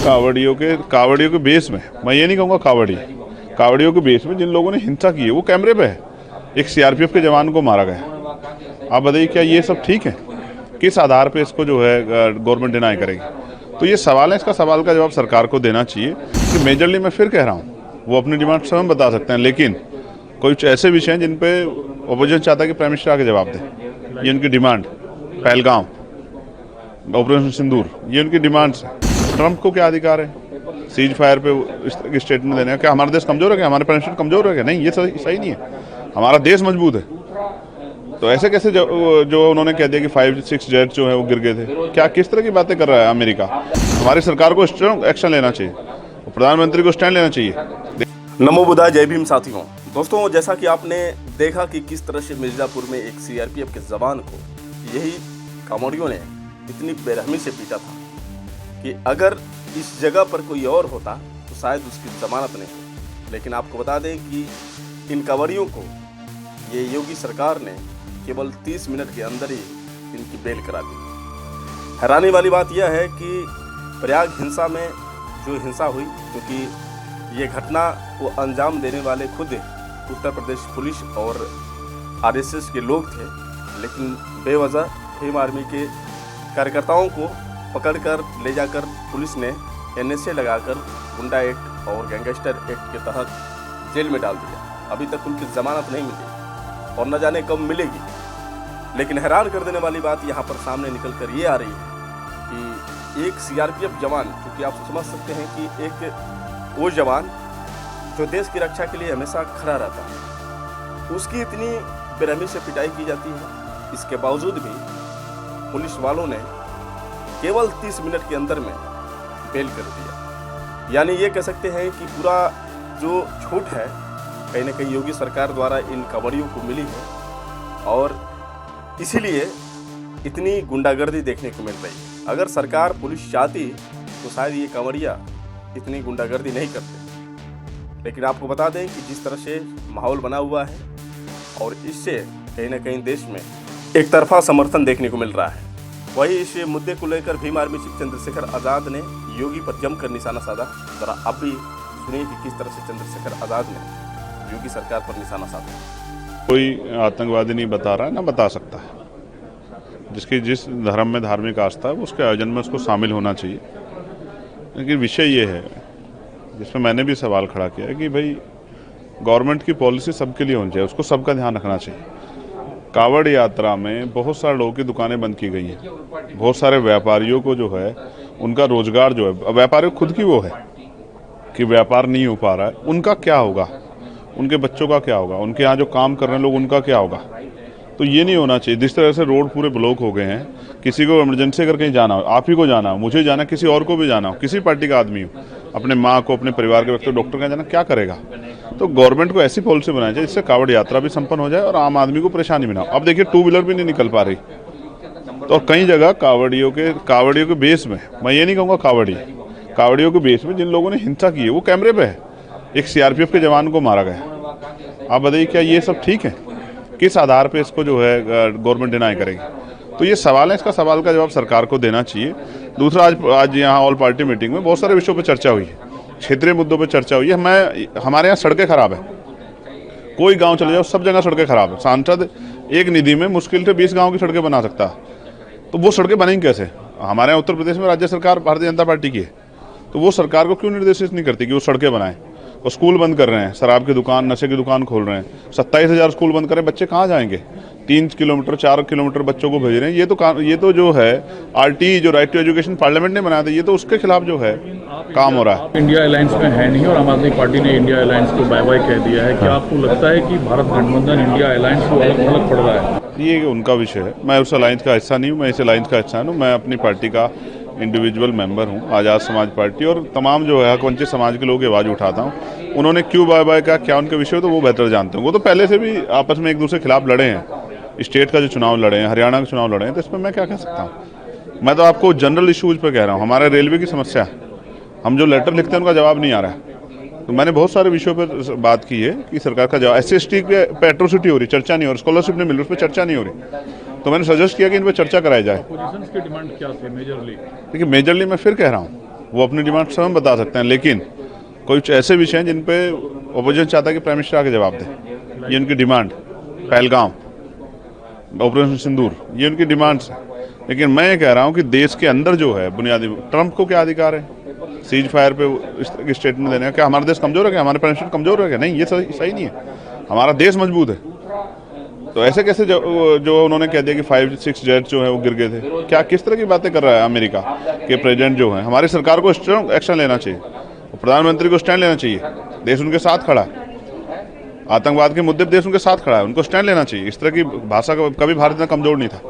कावड़ियों के बेस में, मैं ये नहीं कहूँगा कावड़ियों के बेस में जिन लोगों ने हिंसा की है वो कैमरे पे है। एक सीआरपीएफ के जवान को मारा गया। आप बताइए क्या ये सब ठीक है? किस आधार पे इसको जो है गवर्नमेंट डिनाई करेगी? तो ये सवाल है, इसका सवाल का जवाब सरकार को देना चाहिए। कि मेजरली मैं फिर कह रहा हूँ, वो अपनी डिमांड स्वयं बता सकते हैं, लेकिन कुछ ऐसे विषय हैं जिन पे अपोजिशन चाहता है कि प्राइम मिनिस्टर आके जवाब दे। ये उनकी डिमांड, पहलगाम, ऑपरेशन सिंदूर, ये उनकी डिमांड्स हैं। ट्रंप को क्या अधिकार है सीज फायर पे इस तरह की स्टेटमेंट देने का? क्या हमारा देश कमजोर है क्या? हमारे प्राइम मिनिस्टर कमजोर है क्या? नहीं, ये सही नहीं है। हमारा देश मजबूत है। तो ऐसे कैसे जो उन्होंने कह दिया कि 5-6 जेट जो है वो गिर गए थे? क्या किस तरह की बातें कर रहा है अमेरिका? हमारी सरकार को स्ट्रांग एक्शन लेना चाहिए, प्रधानमंत्री को स्टैंड लेना चाहिए। नमो बुद्धाय, जय भीम साथियों। दोस्तों, जैसा कि आपने देखा कि किस तरह से मिर्जापुर में एक सीआरपीएफ के जवान को यही कांवड़ियों ने इतनी बेरहमी से पीटा था कि अगर इस जगह पर कोई और होता तो शायद उसकी जमानत नहीं होती। लेकिन आपको बता दें कि इन कांवड़ियों को ये योगी सरकार ने केवल 30 मिनट के अंदर ही इनकी बेल करा दी। हैरानी वाली बात यह है कि प्रयाग हिंसा में जो हिंसा हुई, क्योंकि ये घटना को अंजाम देने वाले खुद उत्तर प्रदेश पुलिस और आरएसएस के लोग थे, लेकिन बेवजह भीम आर्मी के कार्यकर्ताओं को पकड़कर ले जाकर पुलिस ने एनएसए लगाकर गुंडा एक्ट और गैंगस्टर एक्ट के तहत जेल में डाल दिया। अभी तक उनकी जमानत नहीं मिली और न जाने कब मिलेगी। लेकिन हैरान कर देने वाली बात यहाँ पर सामने निकल कर ये आ रही है कि एक सीआरपीएफ जवान, क्योंकि आप समझ सकते हैं कि एक वो जवान जो देश की रक्षा के लिए हमेशा खड़ा रहता है, उसकी इतनी बेरहमी से पिटाई की जाती है। इसके बावजूद भी पुलिस वालों ने केवल 30 मिनट के अंदर में बेल कर दिया। यानी ये कह सकते हैं कि पूरा जो छूट है कहीं ना कहीं योगी सरकार द्वारा इन कांवड़ियों को मिली है और इसीलिए इतनी गुंडागर्दी देखने को मिल रही है। अगर सरकार पुलिस चाहती तो शायद ये कांवड़िया इतनी गुंडागर्दी नहीं करते। लेकिन आपको बता दें कि जिस तरह से माहौल बना हुआ है और इससे कहीं ना कहीं देश में एक तरफा समर्थन देखने को मिल रहा है। वही इस मुद्दे को लेकर भीम आर्मी चीफ चंद्रशेखर आज़ाद ने योगी पर जमकर निशाना साधा। जरा आप भी सुनिए कि किस तरह से चंद्रशेखर आज़ाद ने योगी सरकार पर निशाना साधा। कोई आतंकवादी नहीं बता रहा है, ना बता सकता है। जिसकी जिस धर्म में धार्मिक आस्था है उसके आयोजन में उसको शामिल होना चाहिए। लेकिन विषय ये है जिसमें मैंने भी सवाल खड़ा किया है कि भाई गवर्नमेंट की पॉलिसी सबके लिए होनी चाहिए, उसको सबका ध्यान रखना चाहिए। कावड़ यात्रा में बहुत सारे लोगों की दुकानें बंद की गई हैं, बहुत सारे व्यापारियों को जो है उनका रोजगार जो है, व्यापारियों खुद की वो है कि व्यापार नहीं हो पा रहा है, उनका क्या होगा, उनके बच्चों का क्या होगा, उनके यहाँ जो काम कर रहे हैं लोग उनका क्या होगा। तो ये नहीं होना चाहिए। जिस तरह से रोड पूरे ब्लॉक हो गए हैं, किसी को इमरजेंसी अगर कहीं जाना हो, आप ही को जाना हो, मुझे जाना, किसी और को भी जाना हो, किसी पार्टी का आदमी हो, अपने माँ को, अपने परिवार के व्यक्ति डॉक्टर का जाना, क्या करेगा? तो गवर्नमेंट को ऐसी पॉलिसी बनानी चाहिए जिससे कावड़ यात्रा भी संपन्न हो जाए और आम आदमी को परेशानी भी ना हो। अब देखिए 2 व्हीलर भी नहीं निकल पा रही। तो कई जगह कावड़ियों के बेस में, मैं ये नहीं कहूँगा कावड़ियों के बेस में जिन लोगों ने हिंसा की है वो कैमरे पे है। एक सीआरपीएफ के जवान को मारा गया। आप बताइए क्या ये सब ठीक है? किस आधार पे इसको जो है गवर्नमेंट डिनाई करेगी? तो ये सवाल है, इसका सवाल का जवाब सरकार को देना चाहिए। दूसरा, आज यहाँ ऑल पार्टी मीटिंग में बहुत सारे विषयों पर चर्चा हुई है, क्षेत्रीय मुद्दों पर चर्चा हुई है। हमारे यहाँ सड़कें खराब है, कोई गांव चले जाओ सब जगह सड़कें खराब है। सांसद एक निधि में मुश्किल से 20 गाँव की सड़कें बना सकता है, तो वो सड़कें बनेंगी कैसे? हमारे यहाँ उत्तर प्रदेश में राज्य सरकार भारतीय जनता पार्टी की है, तो वो सरकार को क्यों निर्देशित नहीं करती कि वो सड़कें बनाएं? और स्कूल बंद कर रहे हैं, शराब की दुकान, नशे की दुकान खोल रहे हैं, 27,000 स्कूल बंद करें, बच्चे कहाँ जाएंगे? 3 किलोमीटर 4 किलोमीटर बच्चों को भेज रहे हैं। ये तो जो है आरटी, जो राइट टू एजुकेशन पार्लियामेंट ने बनाया था, ये तो उसके खिलाफ जो है काम हो रहा है। इंडिया अलायंस में है नहीं और आम आदमी पार्टी ने इंडिया अलायंस को बाय बाय कह दिया है। क्या आपको लगता है कि भारत गठबंधन इंडिया अलायंस को अलग पड़ रहा है? ये उनका विषय है, मैं उस अलायंस का हिस्सा नहीं हूँ, मैं इस अलायंस का हिस्सा हूँ। मैं अपनी पार्टी का इंडिविजुअल मेंबर हूँ, आज़ाद समाज पार्टी, और तमाम जो है हकवंचित समाज के लोगों की आवाज़ उठाता हूँ। उन्होंने क्यों बाय बाय का, क्या उनके विषय, तो वो बेहतर जानते हैं। वो तो पहले से भी आपस में एक दूसरे के खिलाफ लड़े हैं, स्टेट का जो चुनाव लड़े हैं, हरियाणा का चुनाव लड़े हैं, तो इसमें मैं क्या कह सकता हूँ? मैं तो आपको जनरल इशूज़ पे कह रहा हूँ। हमारे रेलवे की समस्या है, हम जो लेटर लिखते हैं उनका जवाब नहीं आ रहा है। तो मैंने बहुत सारे विषयों पर बात की है कि सरकार का जवाब, SC/ST पे एट्रोसिटी हो रही, चर्चा नहीं हो रही, स्कॉलरशिप नहीं मिल रही, उस पर चर्चा नहीं हो रही। तो मैंने सजेस्ट किया कि इन पर चर्चा कराई जाए। अपोजिशन की डिमांड क्या थी मेजरली? देखिए, मेजरली मैं फिर कह रहा हूँ, वो अपनी डिमांड स्वयं बता सकते हैं, लेकिन कुछ ऐसे विषय हैं जिन पे अपोजिशन चाहता है कि प्राइम मिनिस्टर आके जवाब दे। ये उनकी डिमांड, पहलगाम, ऑपरेशन सिंदूर, ये उनकी डिमांड्स हैं। लेकिन मैं ये कह रहा हूँ कि देश के अंदर जो है बुनियादी, ट्रंप को क्या अधिकार है सीज फायर पे इस तरह की स्टेटमेंट देने का? क्या हमारा देश कमजोर है क्या? हमारे प्राइम मिनिस्टर कमजोर है क्या? नहीं, ये सही नहीं है। हमारा देश मजबूत है। तो ऐसे कैसे जो उन्होंने कह दिया कि 5-6 जेट जो है वो गिर गए थे? क्या किस तरह की बातें कर रहा है अमेरिका के प्रेसिडेंट जो है? हमारी सरकार को स्ट्रांग एक्शन लेना चाहिए, प्रधानमंत्री को स्टैंड लेना चाहिए। देश उनके साथ खड़ा है, आतंकवाद के मुद्दे पर देश उनके साथ खड़ा है, उनको स्टैंड लेना चाहिए। इस तरह की भाषा का कभी भारत में कमजोर नहीं था।